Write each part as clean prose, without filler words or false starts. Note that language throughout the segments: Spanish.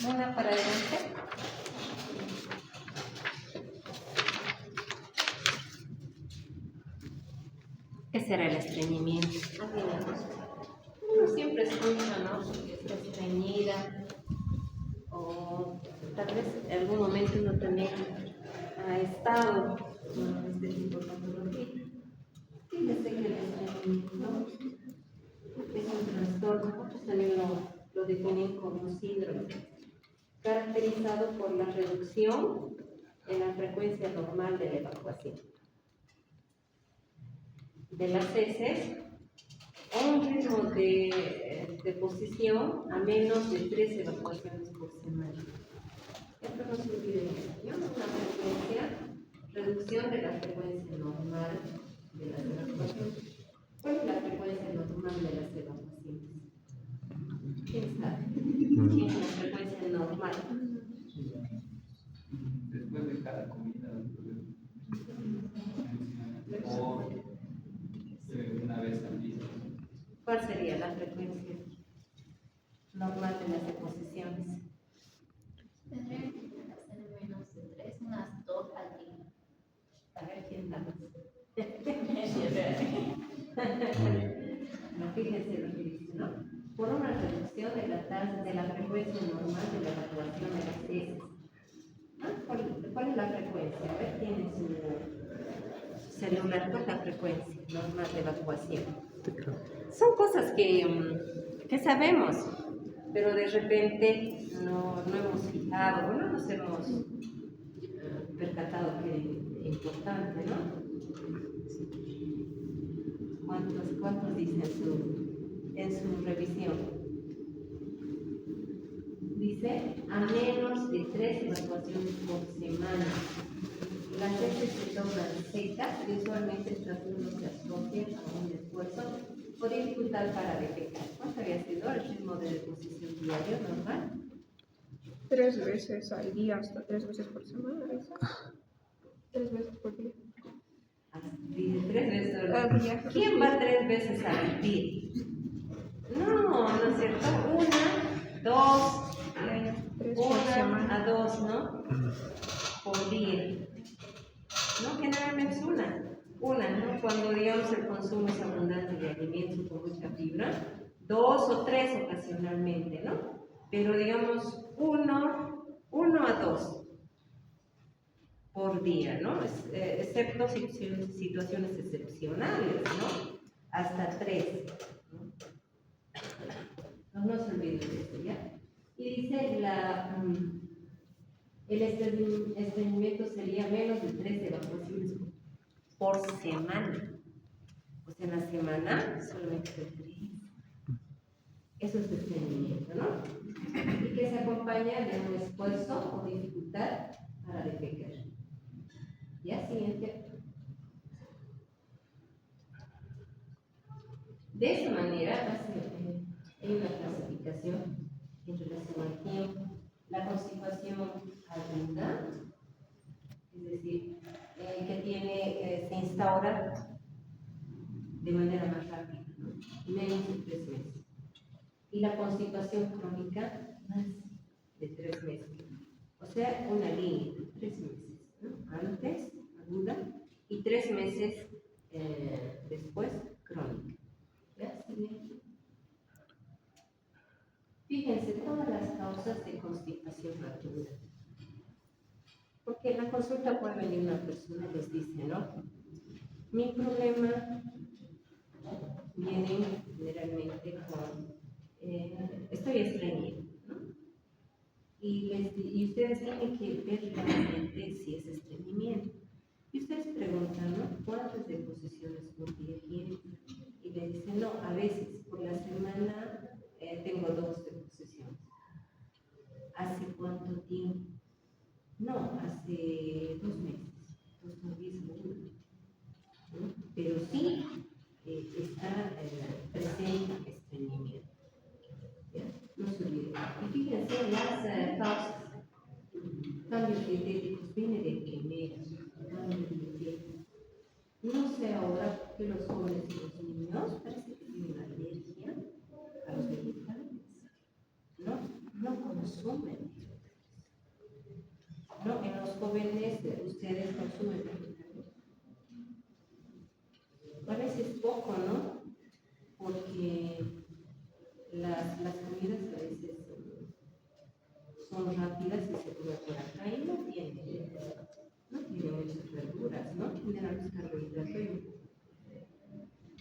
Una para adelante. ¿Qué será el estreñimiento? Uno siempre escucha, ¿no? Está estreñida. O tal vez en algún momento uno también ha estado con este tipo de patología. Fíjese que el estreñimiento es un trastorno, muchos también lo definen como síndrome, caracterizado por la reducción en la frecuencia normal de la evacuación de las heces a un ritmo de deposición a menos de 3 evacuaciones por semana. Esto no se olvide, ¿no? Una frecuencia, reducción de la frecuencia normal de las evacuaciones. ¿Cuál es la frecuencia normal de las evacuaciones? ¿Quién sabe? ¿Qué es la frecuencia normal? Después de cada comida, o una vez al día. ¿Cuál sería la frecuencia normal de las deposiciones? Tendría que hacer menos de 3, unas 2 al día. A ver quién da más. No, fíjense lo que dice, ¿no? Por una reducción de la tasa de la frecuencia normal de la evacuación de las heces. ¿Ah? ¿Cuál es la frecuencia? A ver, tiene su celular. ¿Cuál es la frecuencia normal de evacuación? Son cosas que sabemos, pero de repente no hemos fijado, no nos hemos percatado que es importante, ¿no? ¿Cuántos dicen en su revisión? Dice a menos de 3 evacuaciones por semana. Las heces se toman secas y usualmente el trastorno se asocia a un esfuerzo o dificultad para defecar. ¿Cuánto había sido el ritmo de deposición diario normal? 3 veces al día, hasta 3 veces por semana, ¿eso? 3 veces por día. Dice 3 veces Al día. ¿Quién va 3 veces al día? No es cierto. 1, 2, 3 por 1 semana. a 2, ¿no? Por día. No, generalmente es una, ¿no? Cuando digamos el consumo es abundante de alimentos con mucha fibra, 2 o 3 ocasionalmente, ¿no? Pero digamos 1 a 2 por día, ¿no? Excepto situaciones excepcionales, ¿no? Hasta 3, ¿no? No se olviden de esto, ¿ya? Y dice el estreñimiento sería menos de 3 evacuaciones por semana. O sea, en la semana solamente 3. Eso es estreñimiento, ¿no? Y que se acompaña de un esfuerzo o dificultad para defecar. ¿Ya? Siguiente. De esa manera hay una clasificación en relación al tiempo. La constipación aguda, es decir, se instaura de manera más rápida, ¿no? Menos de 3 meses. Y la constipación crónica, más de 3 meses. O sea, una línea, 3 meses, ¿no? Antes, aguda, y 3 meses después, crónica. ¿Ya? Siguiente. Fíjense, todas las causas de constipación aguda. Porque en la consulta puede venir una persona y les dice, ¿no? Mi problema viene generalmente con, estoy estreñida, ¿no? Y ustedes tienen que ver realmente si es estreñimiento. Y ustedes preguntan, ¿no? ¿Cuántas deposiciones por día tienen? Y le dicen, no, a veces por la semana tengo 2 deposiciones. ¿Hace cuánto tiempo? No, hace 2 meses. Entonces todavía es muy, ¿no? Pero sí está presente estreñimiento. ¿Ya? No se olviden. Y fíjense las causas. Cambios dietéticos, viene de primera, cambios dietéticos. No sé ahora que los jóvenes y los niños parece que tienen alergia a los vegetales. No consumen. ¿No? En los jóvenes ustedes consumen vegetales. A veces poco, ¿no? Porque las comidas a veces son rápidas y se come por acá y no tiene muchas verduras, ¿no? Tienen los carbohidratos y un poco.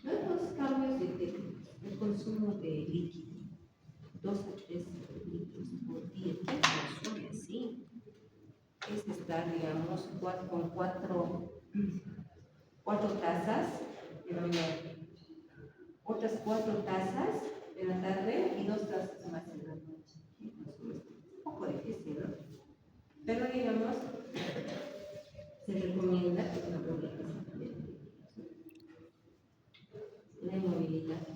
Los cambios de consumo de líquido, 2 a 3 litros por día, ¿qué consume así? Es estar, digamos, con cuatro tazas de la mañana, otras 4 tazas en la tarde y 2 tazas más en la noche. Un poco difícil, ¿no? Pero digamos, se recomienda que una buena la inmovilidad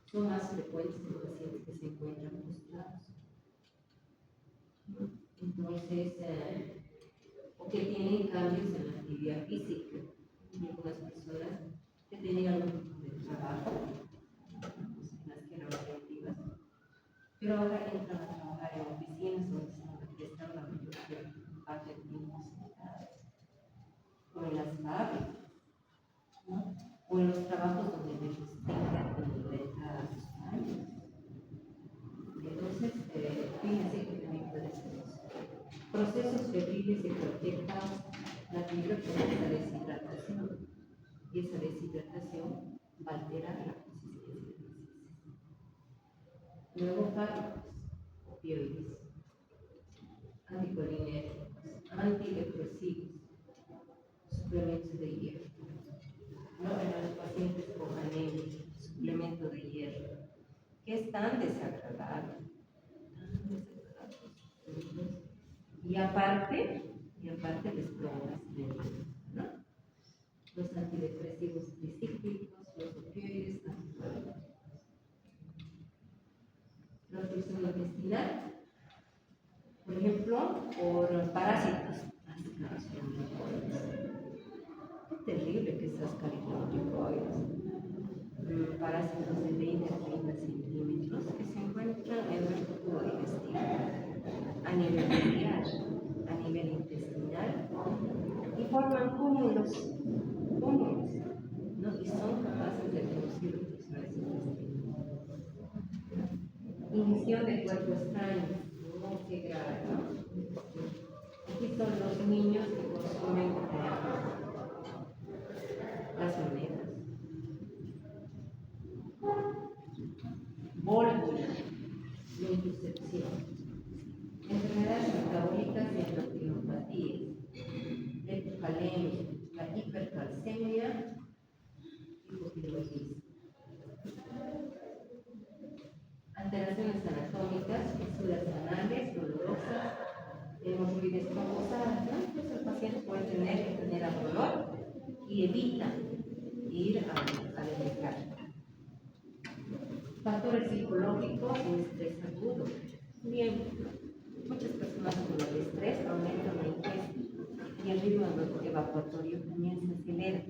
son más frecuentes en los pacientes que se encuentran postrados. Entonces, o que tienen cambios en la actividad física. Hay algunas personas que tenían algún tipo de trabajo, en las que eran muy activas, pero ahora entran a trabajar en oficinas donde están la mayor parte del tiempo sentadas, o en las fábricas, ¿no? O en los trabajos donde necesitan con 90 años. Entonces, fíjense que también puede ser eso. Procesos febriles de cualquier causa, la fibra produce la deshidratación, y esa deshidratación va a alterar la consistencia de las heces. Luego, fármacos, opioides, anticolinérgicos, antidepresivos, suplementos de hierro. ¿No? En los pacientes con anemia, suplemento de hierro, que es tan desagradable. Y aparte les provoca estreñimiento, ¿no? Los antidepresivos tricíclicos, los opioides, anticoagulados. La obstrucción intestinal, por ejemplo, por parásitos. Es terrible que esas californicoides, parásitos de 20 a 30 centímetros que se encuentran en nuestro tubo digestivo, a nivel biliar, a nivel intestinal, y forman cúmulos, ¿no? Y son capaces de producir obstrucciones intestinales. Inicio de cuerpo extraño, ¿no? Qué grave, ¿no? Aquí son los niños que consumen las monedas. Volvula, linfocepción, enfermedades metabólicas y endocrinopatías, leptocalemia, la hipercalcemia, hipotiroidismo. Alteraciones anatómicas, fisuras anales, dolorosas, hemorroides trombosadas, ¿no? Entonces el paciente puede tener dolor y evita ir a defecar. Factores psicológicos y estrés agudo. Bien, muchas personas con el estrés aumentan la ingesta y el ritmo evacuatorio también se acelera,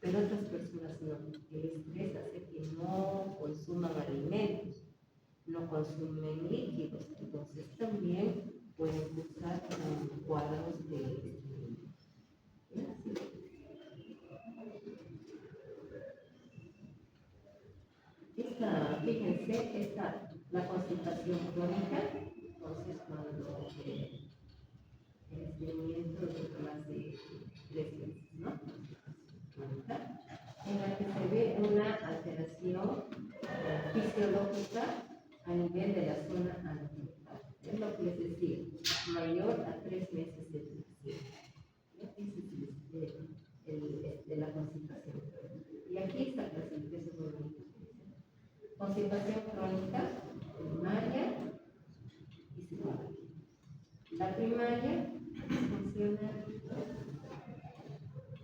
pero otras personas no. El estrés hace que no consuman alimentos, no consumen líquidos, entonces también pueden cursar cuadros de estreñimiento. Fíjense, la constipación crónica, entonces cuando el estreñimiento dura más de 3 meses, ¿no? Crónica, en la que se ve una alteración fisiológica a nivel de la zona anterior. Es lo que les decía, mayor a 3 meses de duración. Ese es de la constipación crónica. Y aquí está la clasificación muy bonita. Constipación crónica, primaria y secundaria. La primaria funciona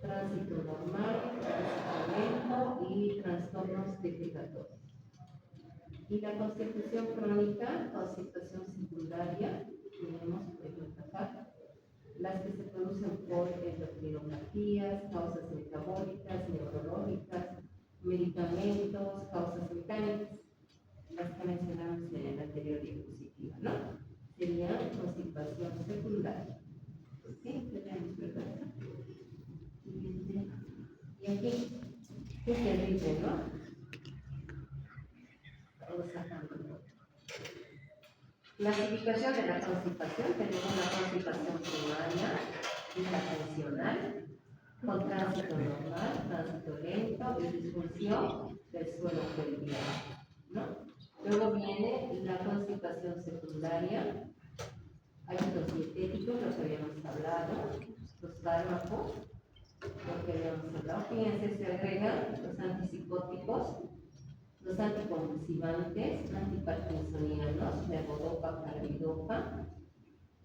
tránsito normal, tránsito lento y trastornos defecatorios. Y la constipación crónica, constipación secundaria, tenemos por ejemplo acá, las que se producen por endocrinopatías, causas metabólicas, neurológicas, medicamentos, causas mecánicas, las que mencionamos en la anterior diapositiva, ¿no? Se constipación secundaria. ¿Sí? Tenemos, ¿verdad? Siguiente. Y aquí, ¿qué se dice, no? Vamos sacando. Clasificación de la constipación. Tenemos la constipación primaria y la funcional, con tránsito normal, tránsito lento y disfunción del suelo pelviano, ¿no? Luego viene la constipación secundaria, hábitos dietéticos, lo que habíamos hablado, los fármacos, lo que habíamos hablado. Fíjense, se agregan los antipsicóticos, los anticonvulsivantes, antiparkinsonianos, levodopa, carbidopa,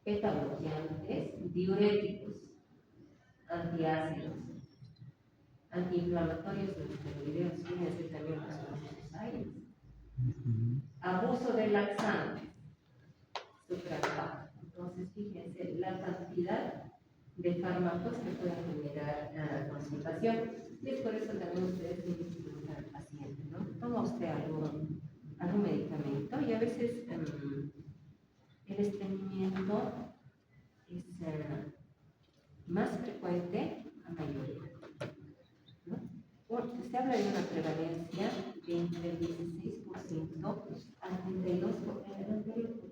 beta-bloqueantes, diuréticos, antiácidos, antiinflamatorios no esteroideos, fíjense también los famosos aires. Abuso de laxantes, suprafacto. Entonces, fíjense la cantidad de fármacos que pueden generar constipación. Y es por eso también ustedes tienen que preguntar al paciente, ¿no? ¿Toma usted algún medicamento? Y a veces el estreñimiento es más frecuente a mayoría, ¿no? Porque se habla de una prevalencia de entre el 16% al 32%,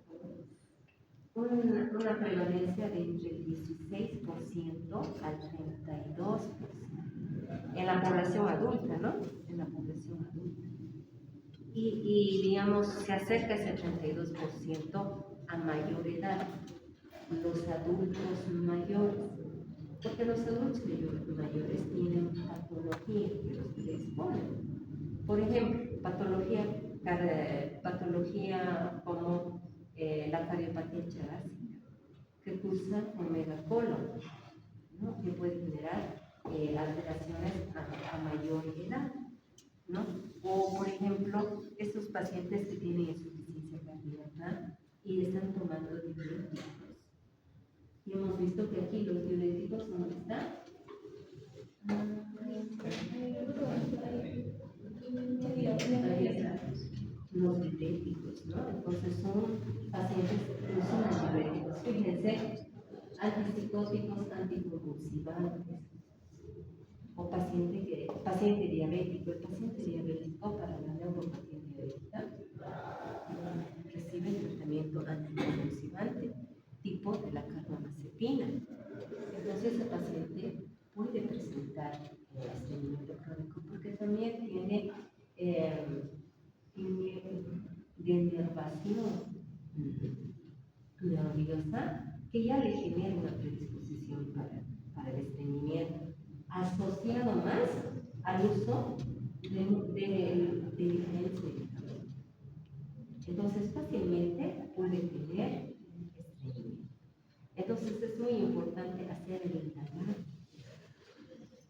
una prevalencia de entre el 16% al 32% en la población adulta, ¿no? En la población adulta. Y digamos, se acerca ese 32% a mayor edad, los adultos mayores, porque los adultos mayores tienen patología que los predisponen. Por ejemplo, patología como la cardiopatía chagásica, que cursa con megacolon, ¿no? Que puede generar alteraciones a mayor edad, ¿no? O, por ejemplo, estos pacientes que tienen insuficiencia cardíaca y están tomando diuréticos. Y hemos visto que aquí los diuréticos, ¿dónde están? Los diuréticos, ¿no? Entonces son pacientes que usan diuréticos. Fíjense, antipsicóticos, anticonvulsivantes, o paciente diabético. El paciente diabético para la neuropatía diabética recibe tratamiento anticonvulsivante tipo de la carbamazepina. Entonces el paciente puede presentar estreñimiento crónico porque también tiene denervación nerviosa que ya le genera una predisposición para el estreñimiento, asociado más al uso de diferentes medicamentos. Entonces fácilmente puede tener estreñimiento. Entonces es muy importante hacer el indagar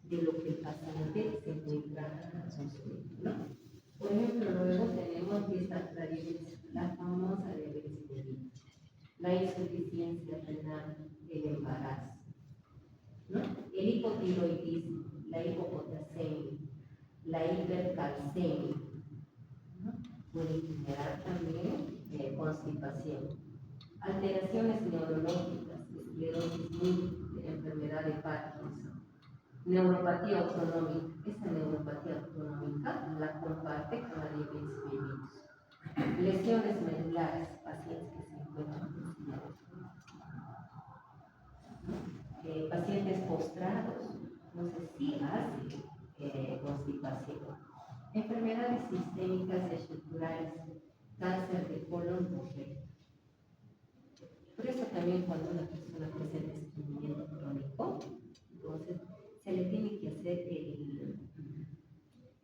de lo que el paciente se encuentra consumiendo, ¿no? Por ejemplo, luego tenemos la famosa diabetes mellitus, la insuficiencia renal, el embarazo, ¿no? El hipotiroidismo, la hipopotasemia, la hipercalcemia, ¿no? Puede generar también constipación. Alteraciones neurológicas, esclerosis múltiple, enfermedad de Parkinson, neuropatía autonómica. Esa neuropatía autonómica la comparte con la diabetes mellitus. Lesiones medulares, pacientes que se encuentran en silla de ruedas. Pacientes postrados, entonces sí hace constipación. Enfermedades sistémicas y estructurales, cáncer de colon o recto. Por eso también cuando una persona presenta estreñimiento crónico, entonces se le tiene que hacer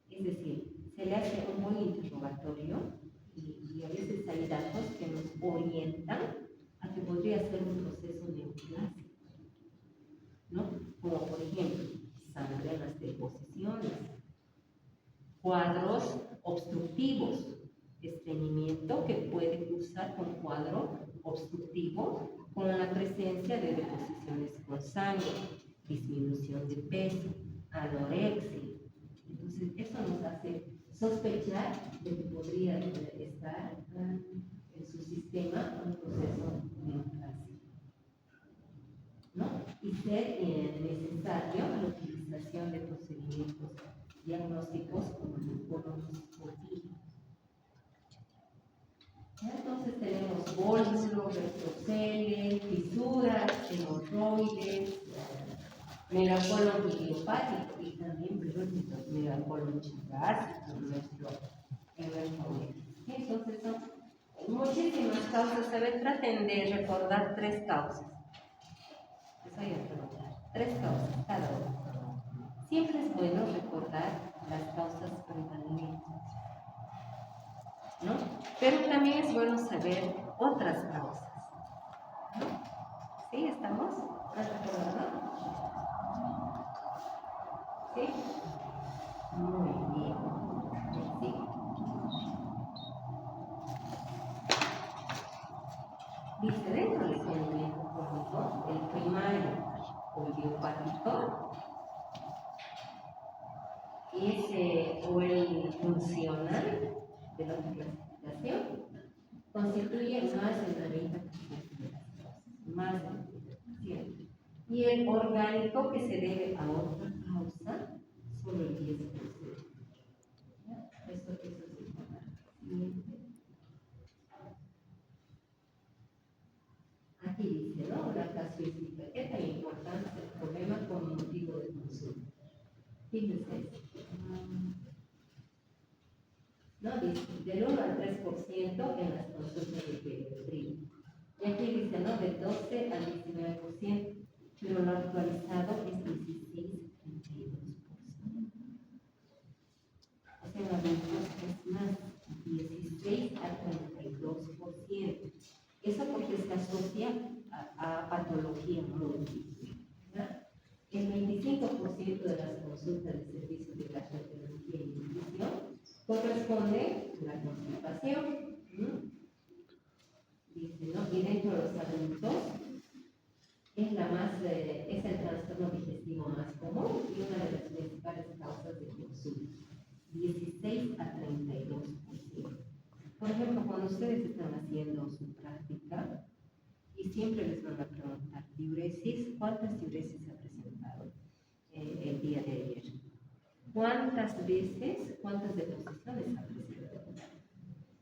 es decir, se le hace un buen interrogatorio y a veces hay datos que nos orientan a que podría ser un proceso neoplásico, ¿no? Como por ejemplo, sangre en las deposiciones, cuadros obstructivos, estreñimiento que puede cursar con cuadro obstructivo con la presencia de deposiciones con sangre, disminución de peso, anorexia. Entonces, eso nos hace sospechar de que podría estar en su sistema un proceso neoplásico. ser necesario la utilización de procedimientos diagnósticos como los colonoscopía. Entonces tenemos bólulos, retroceles, fisuras, hemorroides, megacolon idiopático y también megacolon chigásico en nuestro organismo. Entonces son muchísimas causas. A ver, traten de recordar 3 causas. Les voy a preguntar. 3 causas cada uno. Siempre es bueno recordar las causas prevalentes, ¿no? Pero también es bueno saber otras causas, ¿no? ¿Sí? ¿Estamos? ¿Has recordado? ¿Sí? Muy bien. ¿Sí? Dice, dentro del saneamiento crónico, el primario o idiopático o el funcional de la otra clasificación constituye más del 90% de las causas, más del 90%. Y el orgánico que se debe a otra causa, solo el 10%. ¿Ya? Eso es importante. Aquí dice, ¿no? La casuística. ¿Qué tan importante es el problema como motivo de consulta? Fíjense. ¿No? Dice, del 1 al 3% en las consultas de pediatría. Y aquí dice, ¿no? Del 12 al 19%, pero lo actualizado es 16 a 32%. O sea, en adultos es más, 16 a 32%. Eso porque se asocia a patología múltiple. El 25% de las consultas de servicios de gastroenterología y nutrición corresponde a la constipación. Dice, ¿no? Y dentro de los adultos es el trastorno digestivo más común y una de las principales causas de consulta. 16 a 32%. Por ejemplo, cuando ustedes están haciendo su práctica y siempre les van a preguntar diuresis, ¿cuántas diuresis ha presentado el día de ayer? ¿Cuántas veces, cuántas deposiciones ha presentado?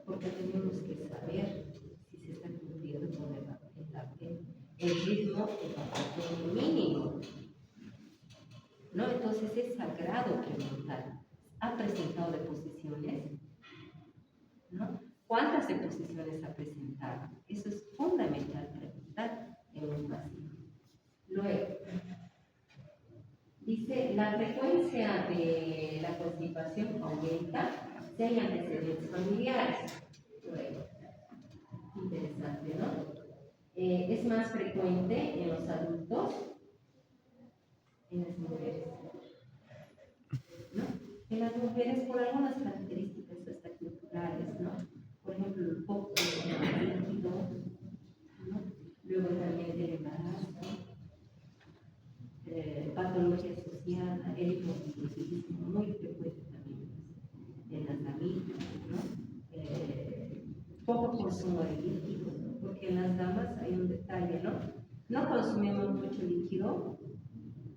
Porque tenemos que saber si se está cumpliendo con el ritmo evacuatorio mínimo, ¿no? Entonces es sagrado preguntar, ¿ha presentado deposiciones? ¿No? ¿Cuántas deposiciones ha presentado? Eso es fundamental preguntar en un paciente. Luego, dice, la frecuencia de la constipación aumenta si hay antecedentes familiares. Luego, interesante, ¿no? Es más frecuente en los adultos, en las mujeres, ¿no? En las mujeres por algunas características hasta culturales, ¿no? Por ejemplo, el poco líquido, ¿no? Luego también el embarazo, patología asociada, el hipotiroidismo, muy frecuente también en las amigas, ¿no? Poco consumo de líquidos, ¿no? Porque en las damas hay un detalle, ¿no? No consumimos mucho líquido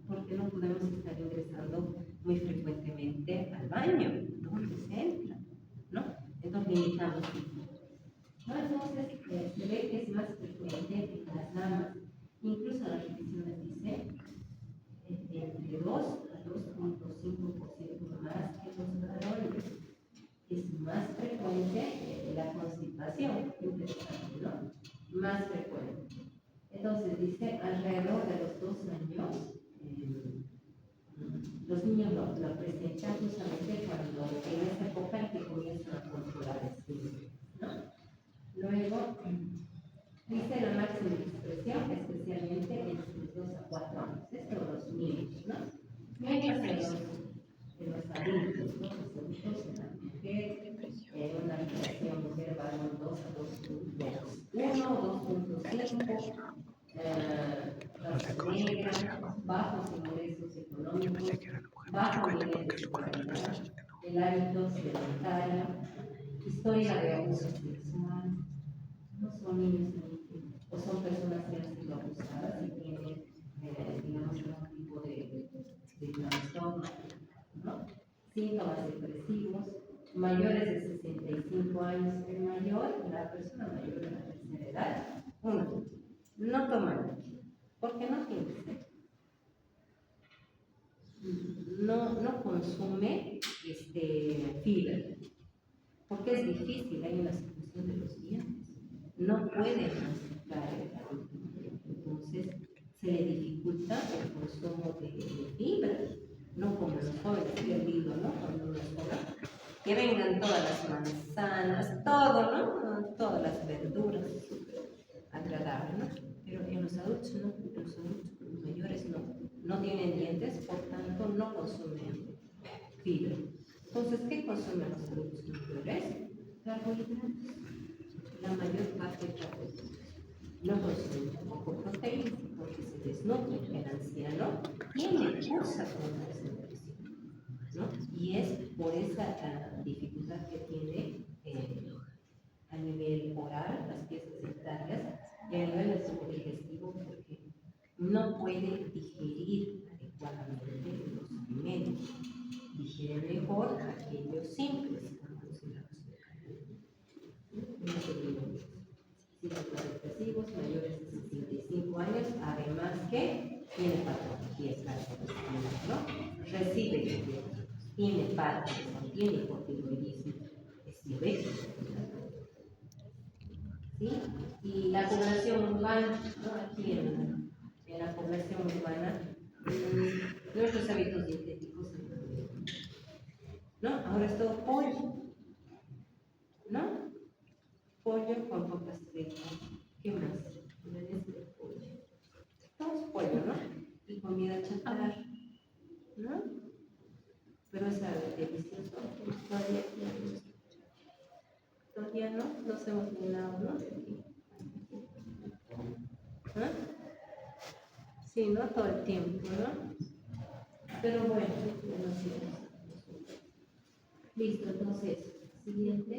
porque no podemos estar ingresando muy frecuentemente al baño, donde se entra, ¿no? Entonces limitamos líquido. ¿No? Entonces se ve que es más frecuente en las damas, incluso las revisiones dicen entre 2 a 2.5% más que los varones. Es más frecuente la constipación, interesante, ¿no? Más frecuente. Entonces dice, alrededor de los 2 años, los niños lo presentan justamente cuando en esa época en que comienzan a controlar el sueño, ¿no? Luego, dice la máxima expresión, especialmente entre 2 a 4 años, esto de los niños, ¿no? Mientras en los adultos, ¿no? Los adultos en la mujer, una relación mujer-varón 2 a 2.1, 2.5, bajos ingresos económicos, bajo nivel de escolaridad, el hábito sedentario, historia de abuso sexual, no son niños o son personas que han sido abusadas y tienen, mayores de 65 años en mayor, la persona mayor de la tercera edad, uno, no toma leche, porque no tiene sed. No consume fibra, porque es difícil, hay una situación de los dientes, no puede masticar el alimento, entonces se le dificulta el consumo de fibra, no como los jóvenes que han visto, ¿no? Cuando uno es joven, que vengan todas las manzanas, todo, ¿no? Todas las verduras, agradable, ¿no? Pero en los adultos no, los mayores no tienen dientes, por tanto no consumen fibra. Entonces, ¿qué consumen los adultos mayores? Carbohidratos. La mayor parte de carbohidratos. No consumen tampoco proteínas porque se desnutre. El anciano cursa con una desnutrición, ¿no? Y es por esa dificultad que tiene a nivel oral, las piezas dentarias, y a nivel del tubo digestivo, porque no puede digerir adecuadamente los alimentos. Digiere mejor aquellos simples, como los hidratos de carbono. Depresivos mayores de 65 años, además que tiene patologías cardiovasculares, ¿no? Recibe tiene Parkinson, tiene hipotiroidismo, es diabético. ¿Sí? Y la población urbana, ¿no? Aquí en la población urbana, nuestros hábitos dietéticos han cambiado, ¿no? Ahora es todo pollo, ¿no? Pollo con papas fritas. ¿Qué más? Pollo. Todo es pollo, ¿no? Y comida chatarra, ¿no? Pero es delicioso. Todavía no nos hemos llenado, ¿no? ¿Ah? Sí, no todo el tiempo, ¿no? Pero bueno, listo, entonces, siguiente.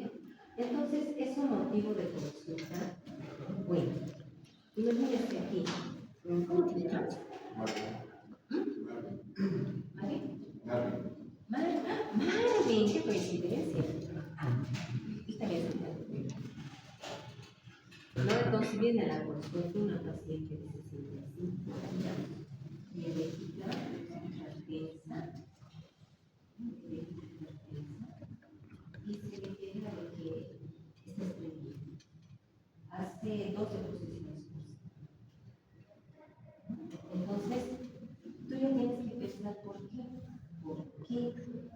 Entonces, es un motivo de consulta. Bueno, imagínate aquí. ¿Cómo te llamas? Marvin, qué coincidencia. Está bien. ¿No? Entonces viene a la consulta una paciente de 65 años, diabética, hipertensa, y se le queja de que está estreñida. Hace 12 posiciones. Entonces, tú ya tienes que pensar por qué. Porque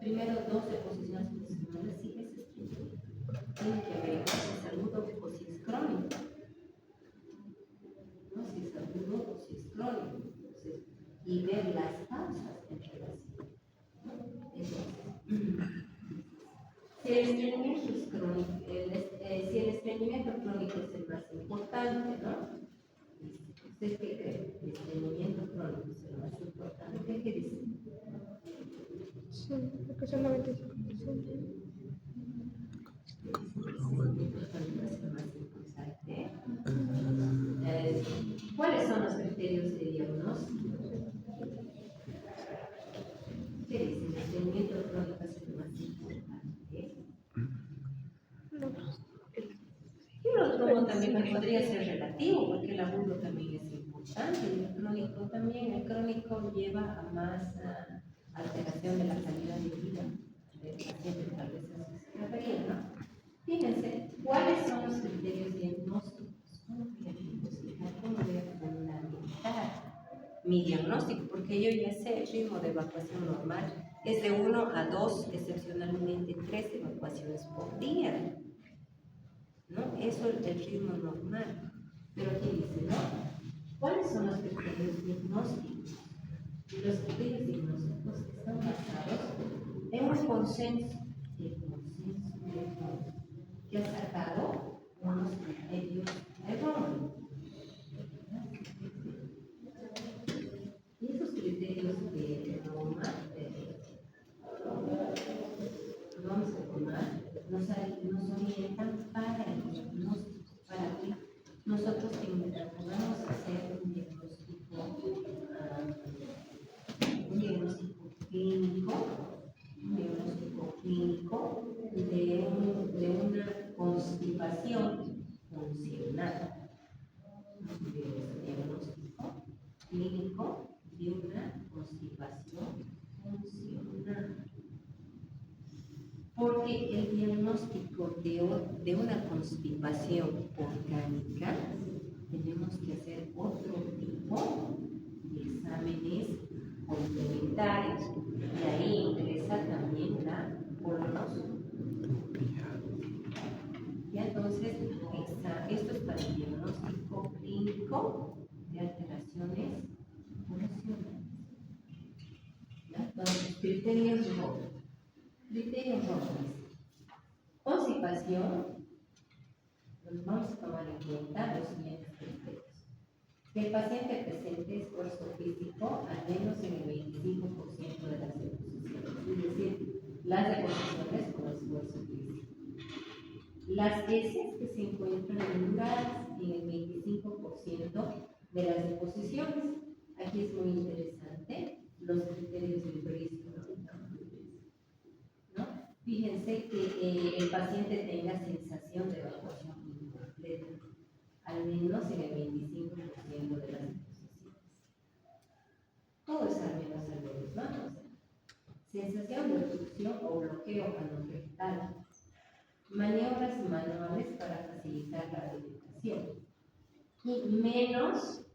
primero 12 posiciones posicionales sí es estreñida. Tiene que ver si es agudo o si es crónico. ¿No? Si es agudo o si es crónico. Entonces, y ver las causas en relación. Si el estreñimiento es crónico, si el estreñimiento crónico es el más importante, ¿no? ¿Usted qué cree? El estreñimiento crónico es el más importante. ¿Qué dice? Sí, porque son 95%. ¿Cuáles son los criterios de diagnóstico? ¿Qué dice? El estreñimiento crónico es el más importante. Y el otro también podría ser relativo, porque el agudo también es importante, y el crónico también. El crónico lleva a más alteración de la calidad de vida del paciente, tal vez así se refería, ¿no? Fíjense, ¿cuáles son los criterios diagnósticos? ¿Cómo voy a diagnosticar? ¿Cómo voy a fundamentar mi diagnóstico? Porque yo ya sé el ritmo de evacuación normal es de 1 a 2, excepcionalmente 3 evacuaciones por día, ¿no? Eso es el ritmo normal. Pero aquí dice, ¿no? ¿Cuáles son los criterios diagnósticos? Y los criterios diagnósticos están basados en un consenso, que ha sacado unos criterios erróneos. Y esos criterios de Roma, vamos a tomar, nos orientan para el diagnóstico, para que nosotros podamos hacer un diagnóstico clínico, de clínico de una constipación funcional. Porque el diagnóstico de una constipación orgánica tenemos que hacer otro tipo de exámenes complementarios. Y ahí ingresa también la colonoscopia. Y entonces, esto es para el diagnóstico clínico de alteraciones funcionales. ¿Ya? Entonces, criterios rojos. Criterios rojos. Constipación, nos vamos a tomar en cuenta los siguientes criterios. Que el paciente presente esfuerzo físico al menos en el 25% de las deposiciones, es decir, las deposiciones con esfuerzo físico. Las heces que se encuentran enduradas en el 25% de las deposiciones. Aquí es muy interesante los criterios del Bristol, ¿no? Fíjense que el paciente tenga sensación de evacuación incompleta, al menos en el 25% de las deposiciones. Todo es al menos, ¿no? O sea, sensación de obstrucción o bloqueo anorectal. Maniobras manuales para facilitar la defecación. Y menos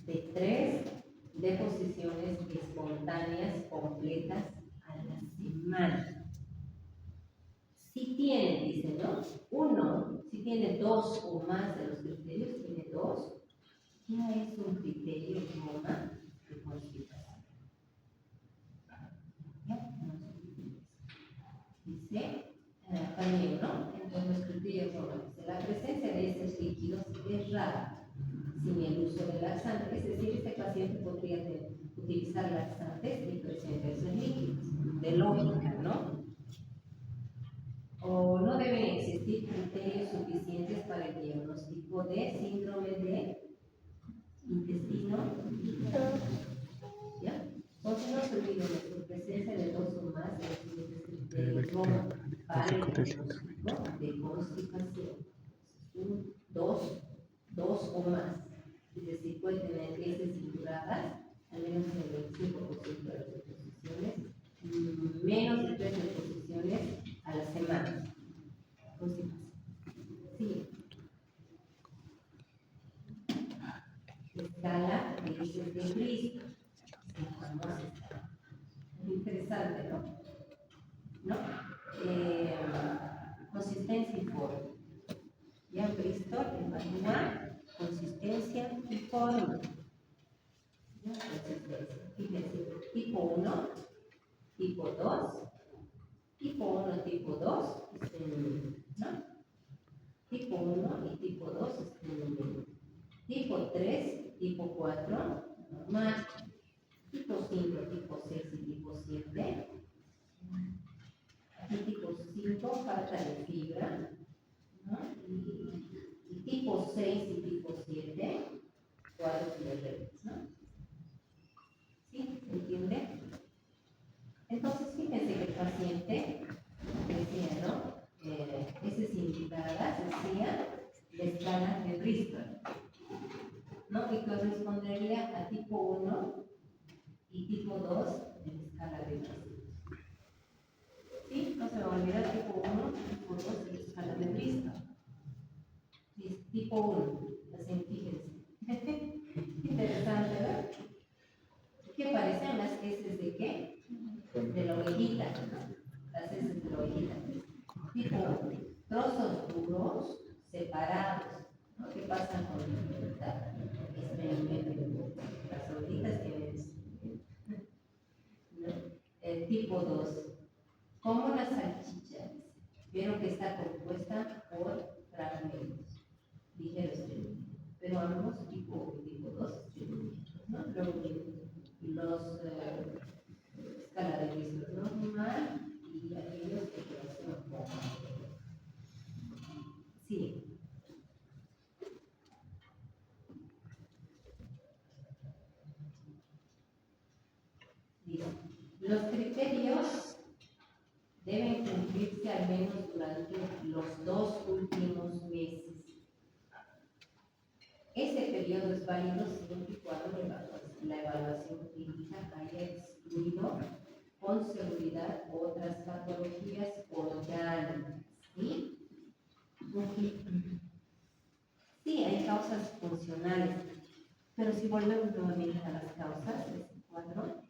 de 3 deposiciones espontáneas completas a la semana. Si tiene, dice, ¿no? Si tiene 2 o más de los criterios, tiene 2, ya es un criterio Roma de constipación. ¿Ya? Dice, también, ¿no? Entonces, los criterios Roma dice, la presencia de estos líquidos es rara sin el uso de laxantes, es decir, este paciente podría utilizar laxantes y presencia de esos líquidos, de lógica, ¿no? O no deben existir criterios suficientes para el diagnóstico de síndrome de intestino irritable. ¿Ya? Entonces no se olviden de su presencia de 2 o más de los siguientes criterios Roma para el diagnóstico de constipación. 2 o más. Es decir, puede tener heces induradas, al menos en el 25% de las deposiciones, menos de 3 deposiciones a la semana. Constipación. Sí. Escala de heces de Bristol. Muy interesante, ¿no? Consistencia y forma. Ya Bristol evalúa consistencia y forma. ¿Ya? Consistencia. Fíjense, tipo 1, tipo 2, tipo 1, tipo 2, ¿no? Tipo 1 y tipo 2, tipo 3, tipo 4, normal. Tipo 5, tipo 6 y tipo 7. Aquí tipo 5, falta de fibra, ¿no? Y tipo 6 y tipo 7, cuadros de redes, ¿no? ¿Sí? ¿Se entiende? Entonces, fíjense que el paciente decía, ¿no? Heces induradas, decía, la escala de Bristol, ¿no? Y correspondería a tipo 1 y tipo 2 de la escala de Bristol. ¿Sí? No se me olvida tipo 1 y tipo 2 de la escala de Bristol. Tipo 1, así fíjense. Interesante, ¿verdad? ¿Qué parecen las heces de qué? De la ovejita, ¿no? Las heces de la ovejita. Tipo 1, trozos duros, separados, ¿no? ¿Qué pasa con las ovejitas tienen ¿no? Tipo 2, como la salchicha, pero que está compuesta por fragmentos ligeros, pero ambos tipo 2, ¿no? Luego los escala de Bristol normal y aquellos que son sí. Bien. Los criterios deben cumplirse al menos durante los 2 últimos meses. Ese periodo es válido siempre y cuando la evaluación clínica haya excluido con seguridad otras patologías orgánicas. ¿Sí? Sí, hay causas funcionales, pero si volvemos nuevamente a las causas de este cuadro,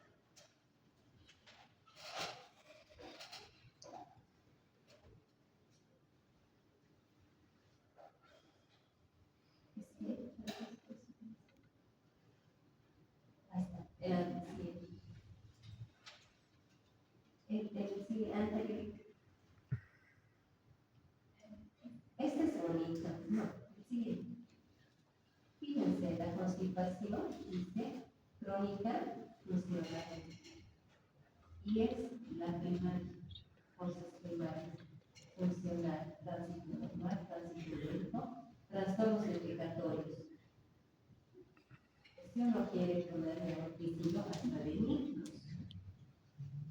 sí, anterior. Este es bonito, no, sí. Fíjense, la constipación dice crónica funcional. Y es la primaria, causas primarias, funcional, tránsito normal, tránsito lento, trastornos respiratorios. Si uno quiere ponerle un título hasta benignos.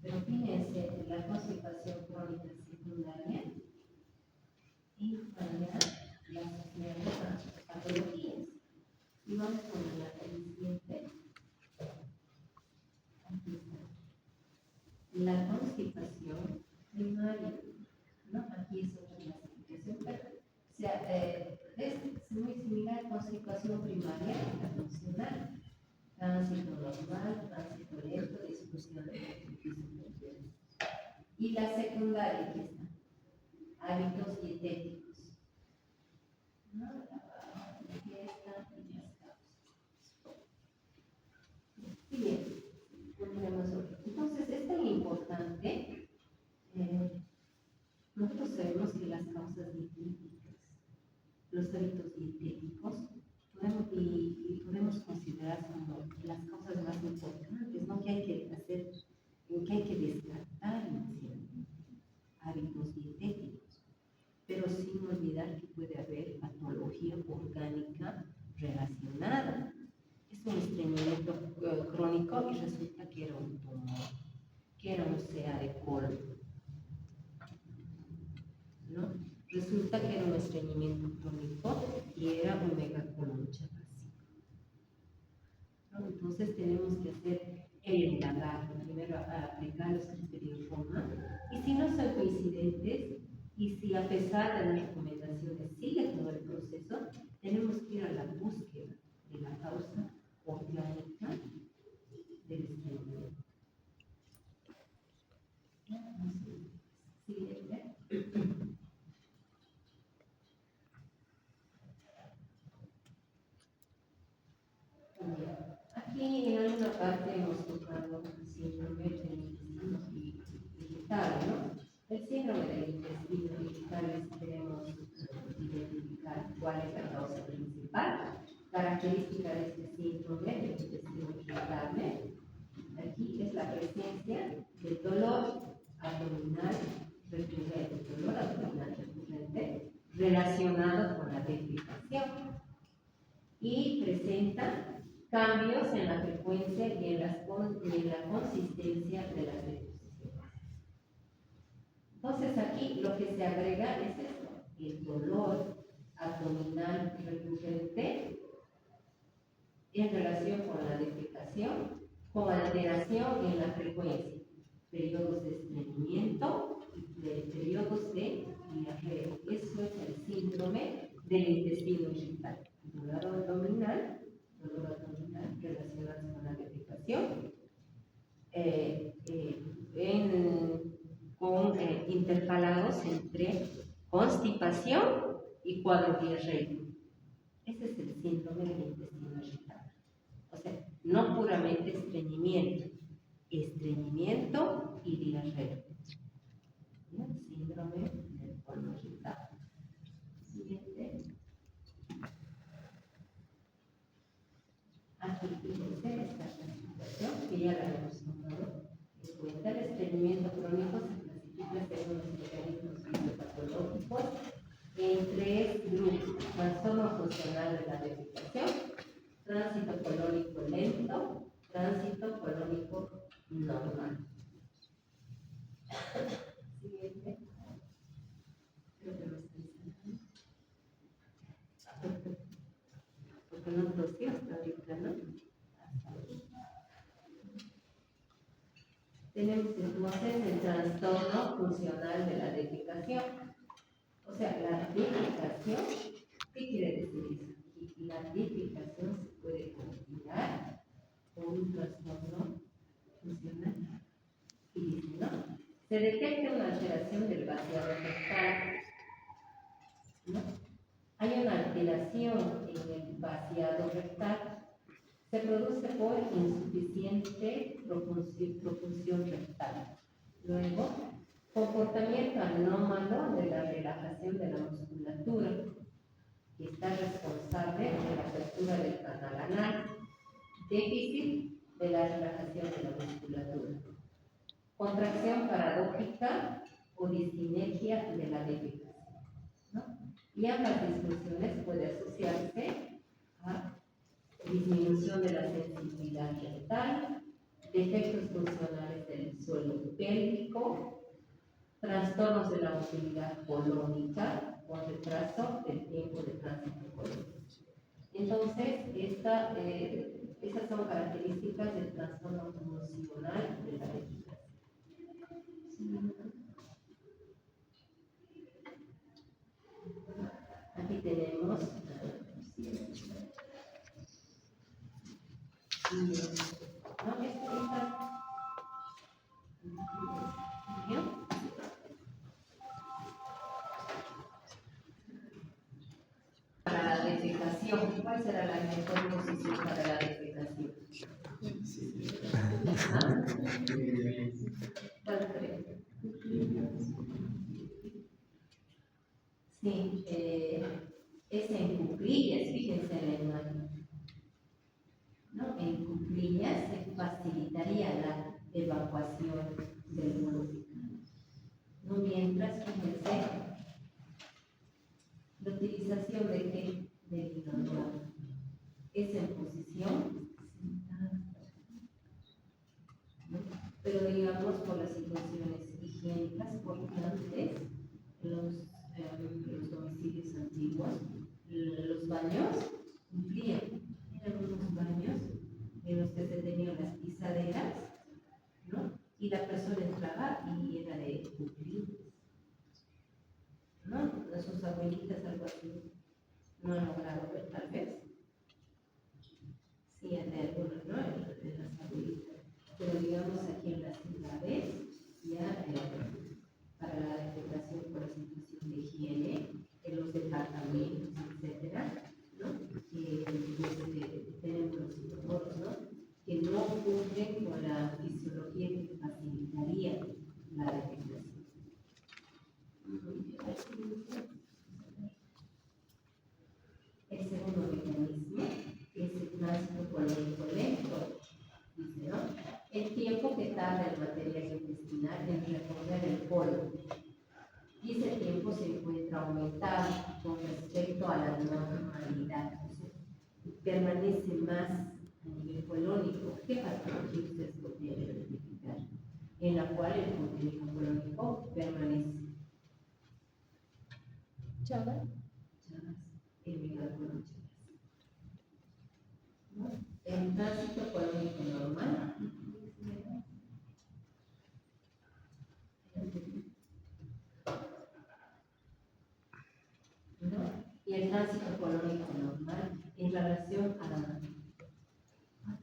Pero fíjense, la constipación crónica secundaria influye la asociación a patologías. Y vamos con el siguiente. Aquí está. La constipación primaria, ¿no? Aquí es otra clasificación, pero o sea, es muy similar a constipación primaria a la funcional. Tránsito normal, tránsito lento, discusión de funciones. Y la secundaria, ¿qué está? Hábitos dietéticos. ¿No? Aquí están las causas. Bien, volvemos otro. Entonces, es tan importante, nosotros sabemos que las causas dietéticas, los hábitos dietéticos, podemos considerar como las causas más importantes, ¿no? Que hay que hacer, que hay que descartar inicialmente, hábitos dietéticos, pero sin olvidar que puede haber patología orgánica relacionada. Es un estreñimiento crónico y resulta que era un tumor, que era un CA de colon, ¿no? Resulta que era un estreñimiento crónico y era un megacolon chapásico, ¿no? Entonces tenemos que hacer el indagar, primero aplicar los criterios Roma, y si no son coincidentes, y si a pesar de las recomendaciones sigue todo el proceso, tenemos que ir a la búsqueda de la causa orgánica del estreñimiento. Siguiente. Aquí en alguna parte hemos tocado el síndrome del intestino irritable, ¿no? El síndrome del intestino irritable, si queremos identificar cuál es la causa principal, característica de este síndrome del intestino irritable, aquí es la presencia de dolor abdominal recurrente, relacionado con la defecación, y presenta cambios en la frecuencia y en la consistencia de las deposiciones. Entonces aquí lo que se agrega es esto, el dolor abdominal recurrente en relación con la defecación, con alteración en la frecuencia, periodos de estreñimiento y periodos de diarrea. Eso es el síndrome del intestino irritable. Dolor abdominal relacionado con la defecación, intercalados entre constipación y cuadro diarreico. Ese es el síndrome del intestino irritable. O sea, no puramente estreñimiento y diarrea. Síndrome del colon irritable. Siguiente. Aquí fíjense esta clasificación que ya la hemos tomado en cuenta. El estreñimiento crónico se clasifica según los mecanismos fisiopatológicos en tres grupos: trastorno funcional de la defecación, tránsito colónico lento, tránsito colónico normal. Siguiente. Creo que me estoy saltando. Porque porque no tosió hasta ahorita, ¿no? Tenemos entonces el trastorno funcional de la defecación. O sea, la defecación, ¿qué quiere decir eso? Y la defecación se puede combinar con un trastorno funcional. Y dice, ¿no? Se detecta una alteración del vaciado rectal, ¿no? Hay una alteración en el vaciado rectal. Se produce por insuficiente profunción rectal. Luego, comportamiento anómalo de la relajación de la musculatura, que está responsable de la apertura del canal anal. Déficit de la relajación de la musculatura. Contracción paradójica o disinergia de la defecación, ¿no? Y ambas disfunciones pueden asociarse a disminución de la sensibilidad rectal, defectos funcionales del suelo pélvico, trastornos de la motilidad colónica o retraso del tiempo de tránsito colónico. Entonces, esas son características del trastorno funcional de la defecación. Aquí tenemos para la defecación, ¿cuál será la mejor posición para la defecación? ¿Cuál creen? Sí, es en cuclillas, fíjense en la imagen. ¿No? En cuclillas se facilitaría la evacuación del fluido. ¿No? Mientras, fíjense, la utilización de qué? Del inodoro. Es en posición sentada. ¿No? Pero digamos por las situaciones higiénicas, porque antes los domicilios antiguos, los baños cumplían. Eran unos baños en los que se tenían las pisaderas, ¿no? Y la persona entraba y era de cuclillas, ¿no? Sus abuelitas algo así no han logrado ver, tal vez. Sí, de algunas, ¿no? De las abuelitas. Pero digamos aquí en las ciudades, ya para la defecación por la situación de higiene, en los departamentos, etcétera, ¿no? Tenemos los inodoros, ¿no? Que no cumplen con la fisiología que facilitaría la defecación. El segundo mecanismo es el tránsito colónico lento, dice, ¿no? El tiempo que tarda el material intestinal en recorrer el colon. Y ese tiempo se encuentra aumentado con respecto a la normalidad. O sea, permanece más a nivel colónico. ¿Qué patología ustedes podrían identificar? En la cual el contenido colónico permanece. Chagas. El megacolon Chagas. ¿No? El tránsito colónico normal. ¿No? Y el tránsito colónico normal en relación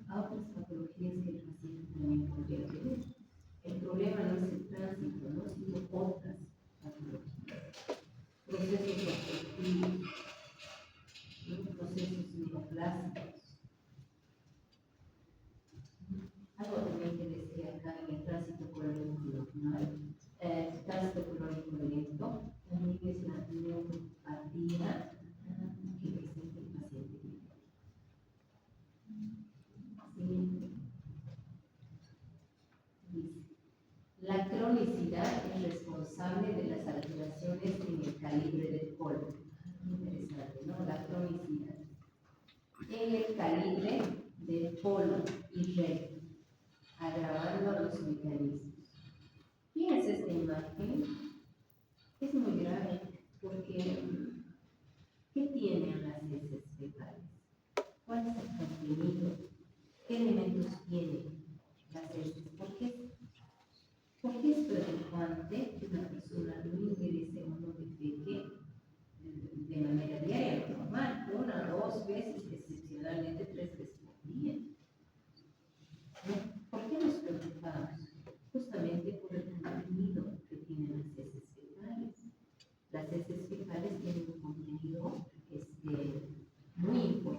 a otras patologías que el paciente también podría tener. El problema no es el tránsito, ¿no? Sino otras patologías. Procesos obstructivos, ¿no? Procesos neoplásicos. Algo también que decía acá en el tránsito colónico normal, el tránsito colónico lento, también es la neuropatía que presenta el paciente. Siguiente. Dice, la cronicidad es responsable de las alteraciones en el calibre del colon. Interesante, ¿no? La cronicidad. En el calibre del colon y recto, agravando los mecanismos. Fíjense esta imagen, es muy grave porque ¿qué tienen las heces fecales?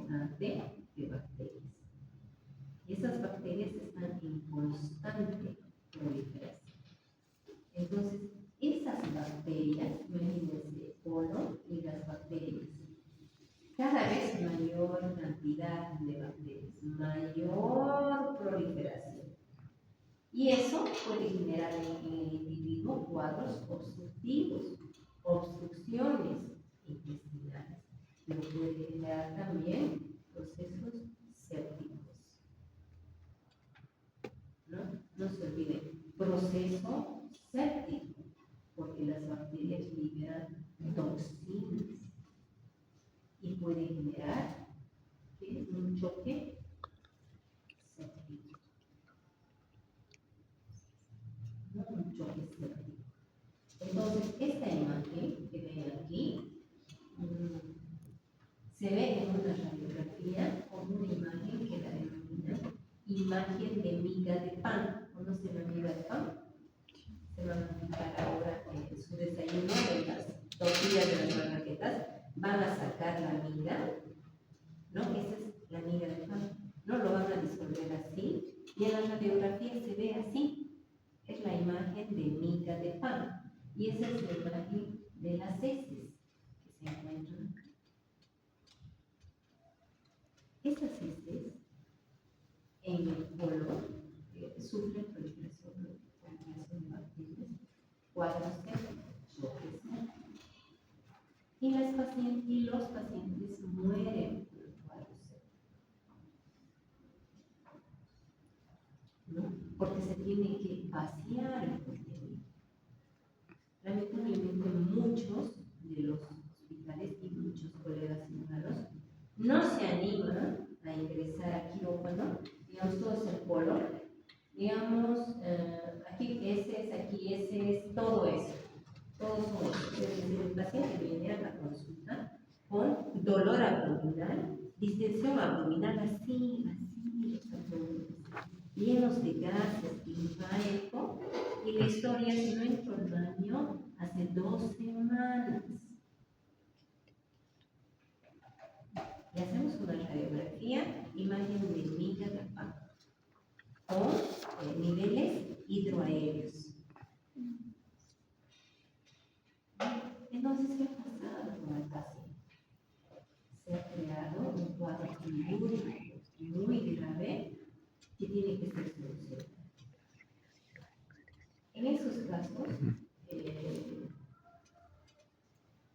constante de bacterias. Y esas bacterias están en constante proliferación. Entonces, esas bacterias, imagínense, colon y las bacterias, cada vez mayor cantidad de bacterias, mayor proliferación. Y eso puede generar en el individuo cuadros obstructivos, obstrucciones intestinales, pero puede generar también procesos sépticos. No se olviden, proceso séptico, porque las bacterias liberan toxinas y puede generar un choque séptico. Un choque séptico. Entonces, esta imagen que ven aquí se ve en una radiografía con una imagen que la denomina imagen de miga de pan. ¿Conocen la miga de pan? Se van a fijar ahora en su desayuno de las tortillas de las marraquetas. Van a sacar la miga, ¿no? Esa es la miga de pan. No lo van a disolver así. Y en la radiografía se ve así. Es la imagen de miga de pan. Y esa es la imagen de las heces que se encuentran acá. Estas heces en el colon sufren proliferación de bacterias, cuadros choques. Y los pacientes mueren por el cuadro ¿no? Porque se tiene que vaciar el contenido. Lamentablemente muchos de los hospitales y muchos colegas ciudadanos no se animan a ingresar a quirófano, digamos, todo es el colon, digamos, aquí ese es, todo eso. Todos son, es decir, el paciente viene a la consulta con dolor abdominal, distensión abdominal así, los abdominales, llenos de gases, linfático, y la historia es no entró al baño hace 2 semanas. Le hacemos una radiografía, imagen de miga de pan, con niveles hidroaéreos. Entonces, ¿qué ha pasado con el paciente? Se ha creado un cuadro muy grave que tiene que ser solucionado. En esos casos,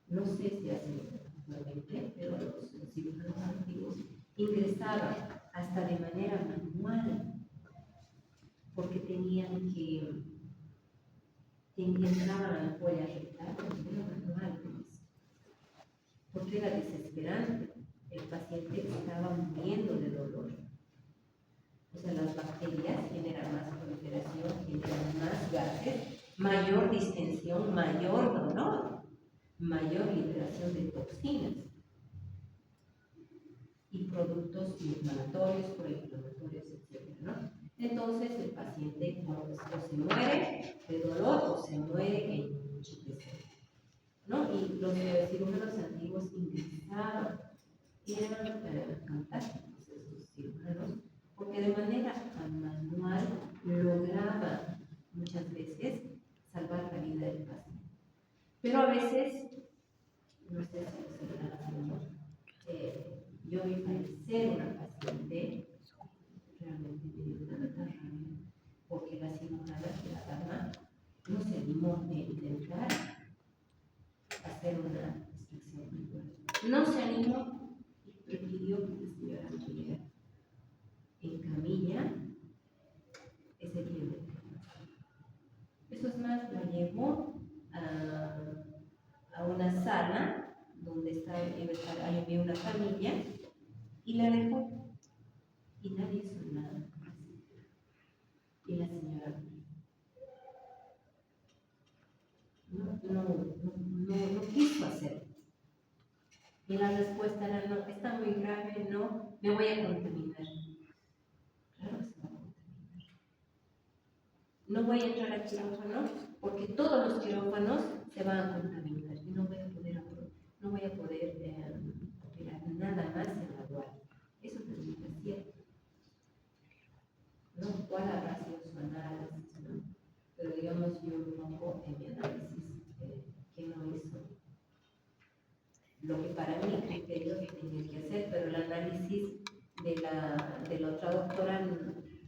no sé si hacen actualmente, pero los cirujanos antiguos ingresaban hasta de manera manual, porque tenían que entraban a la ampolla rectal de manera manual, porque era desesperante. El paciente estaba muriendo de dolor. O sea, las bacterias generan más proliferación, generan más gases, mayor distensión, mayor dolor, mayor liberación de toxinas y productos inflamatorios, proinflamatorios, etc., ¿no? Entonces el paciente o se muere de dolor o se muere en insuficiencia, ¿no? Y los cirujanos antiguos ingresaban, eran fantásticos esos cirujanos, porque de manera manual lograban muchas veces salvar la vida del paciente. Pero a veces, no sé si lo están haciendo, yo vi fallecer una paciente, realmente me dio tanta rabia, porque la cirujana, la dama, no se animó a intentar hacer una extracción ritual. No se animó y prefirió que la señora muriera en camilla ese día. Eso es más, la llevó a una sala donde había una familia y la dejó y nadie hizo nada. Y la señora no quiso hacer. Y la respuesta era no, está muy grave, no, me voy a contaminar. Claro que se va a contaminar. No voy a entrar al quirófano porque todos los quirófanos se van a contaminar y no voy a poder operar nada más en la dual.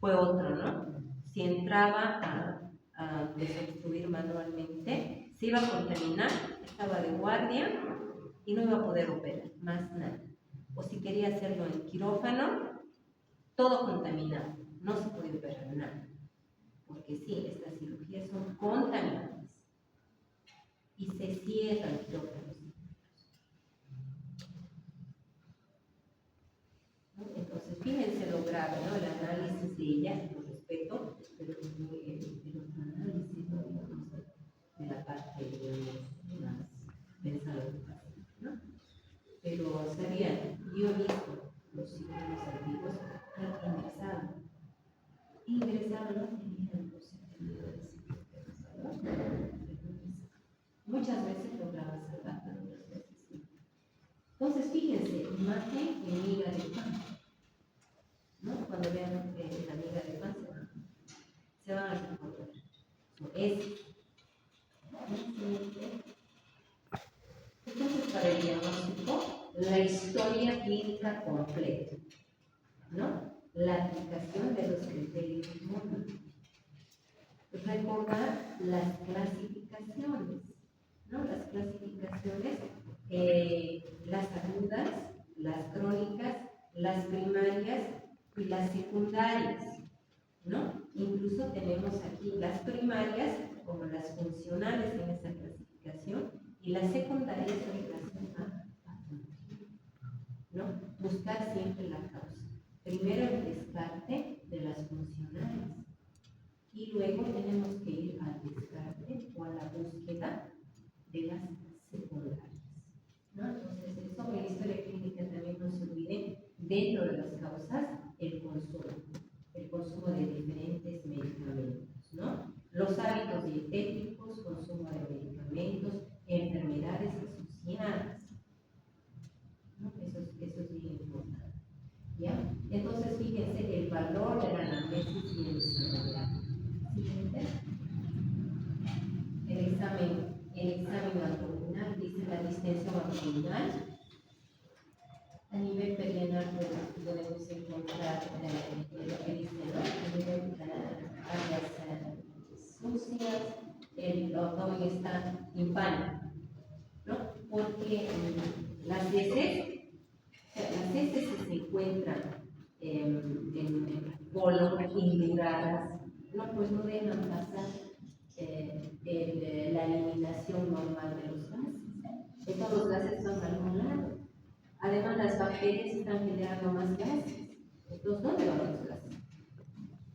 fue otro, ¿no? Si entraba a desobstruir manualmente, se iba a contaminar, estaba de guardia y no iba a poder operar, más nada. O si quería hacerlo en quirófano, todo contaminado, no se podía operar nada. Porque sí, estas cirugías son contaminantes y se cierran quirófanos. ¿No? Entonces, fíjense lo grave, ¿no? El análisis de ella, lo respeto, pero el otro análisis, ¿no? Digamos, de la parte, digamos, más pensada, ¿no? Pero sabían, yo he visto los cirujanos antiguos ingresaban, no tenían los enfermedades, muchas veces lograban salvar, pero otras veces no. Entonces, fíjense, imagen de miga de pan, ¿no? Cuando vean la miga de pan se van a recordar. Entonces, para el diagnóstico, la historia clínica completa, ¿no? La aplicación de los criterios móviles. Recordar las clasificaciones, ¿no? Las clasificaciones, las agudas, las crónicas, las primarias y las secundarias, ¿no? Incluso tenemos aquí las primarias como las funcionales en esa clasificación y las secundarias en relación a patología, ¿no? Buscar siempre la causa. Primero el descarte de las funcionales y luego tenemos que ir al descarte o a la búsqueda de las secundarias, ¿no? Entonces, eso en la historia clínica también no se olvide, dentro de las causas, el consumo de diferentes medicamentos, ¿no? Los hábitos dietéticos, consumo de medicamentos, enfermedades asociadas, ¿no? Eso es bien importante, ¿ya? Entonces, fíjense el valor de la anamnesis y el desarrollo. Siguiente. El examen abdominal, dice la distensión abdominal. A nivel perianal podemos encontrar lo que dice, ¿no? A nivel áreas sucias, el abdomen está impánico, ¿no? Porque las heces que se encuentran en colon induradas, no, pues no dejan pasar la eliminación normal de los gases. Entonces los gases van a algún lado. Además, las bacterias están generando más gases. Entonces, ¿dónde van los gases?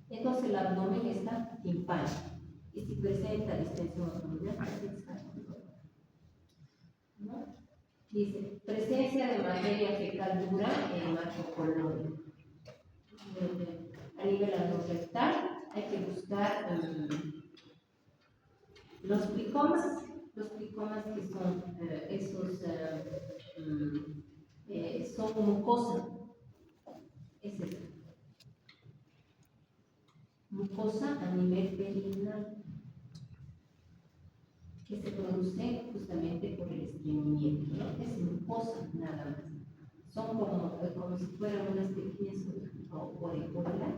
Entonces, el abdomen está impánico. Y si presenta distensión abdominal, ¿no? Dice, presencia de materia fecal dura en el marco colónico. A nivel anorrectal, hay que buscar los plicomas que son son mucosa. Es esa. Mucosa a nivel perianal, que se produce justamente por el estreñimiento, ¿no? Es mucosa nada más. Son como si fueran unas pequeñas aurículas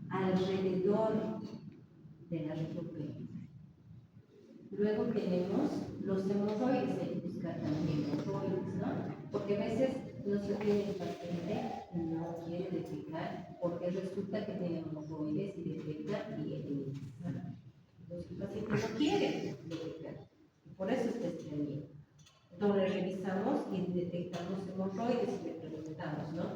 alrededor de la región perianal. Luego tenemos los hemorroides, hay que buscar también hemorroides, ¿no? Porque a veces no se tiene el paciente, no quiere detectar, porque resulta que tiene hemorroides y detecta y elimina. Entonces el paciente no quiere detectar, por eso está estreñido. Entonces revisamos y detectamos hemorroides y le preguntamos, ¿no?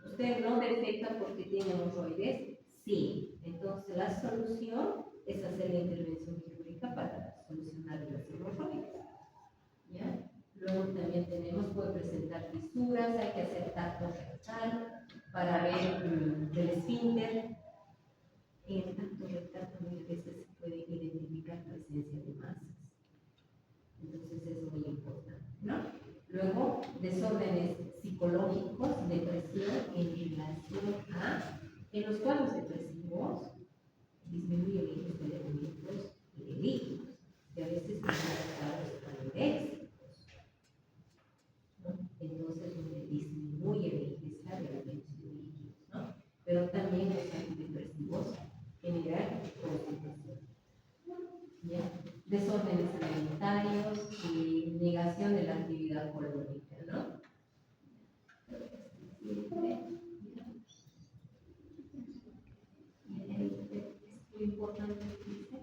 ¿Usted no detecta porque tiene hemorroides? Sí. Entonces la solución es hacer la intervención quirúrgica para solucionar las hemorroides. ¿Ya? Luego también puede presentar fisuras, hay que hacer tacto rectal para ver el esfínter. En el tacto rectal también a veces se puede identificar presencia de masas. Entonces es muy importante, ¿no? Luego, desórdenes psicológicos, depresión en relación a, en los cuadros depresivos, disminuye el ingreso de alimentos líquidos, que a veces son adaptados anoréxicos, ¿no? Entonces disminuye el ingreso de alimentos líquidos, ¿no? Pero también los antidepresivos negación de la actividad colónica, ¿no? Es muy importante que dice.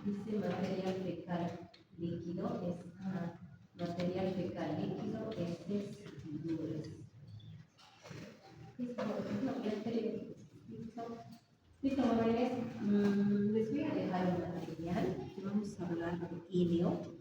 Dice material fecal líquido, material fecal líquido es residuos. Listo, jóvenes. Les voy a dejar un material. Vamos a hablar de hélio.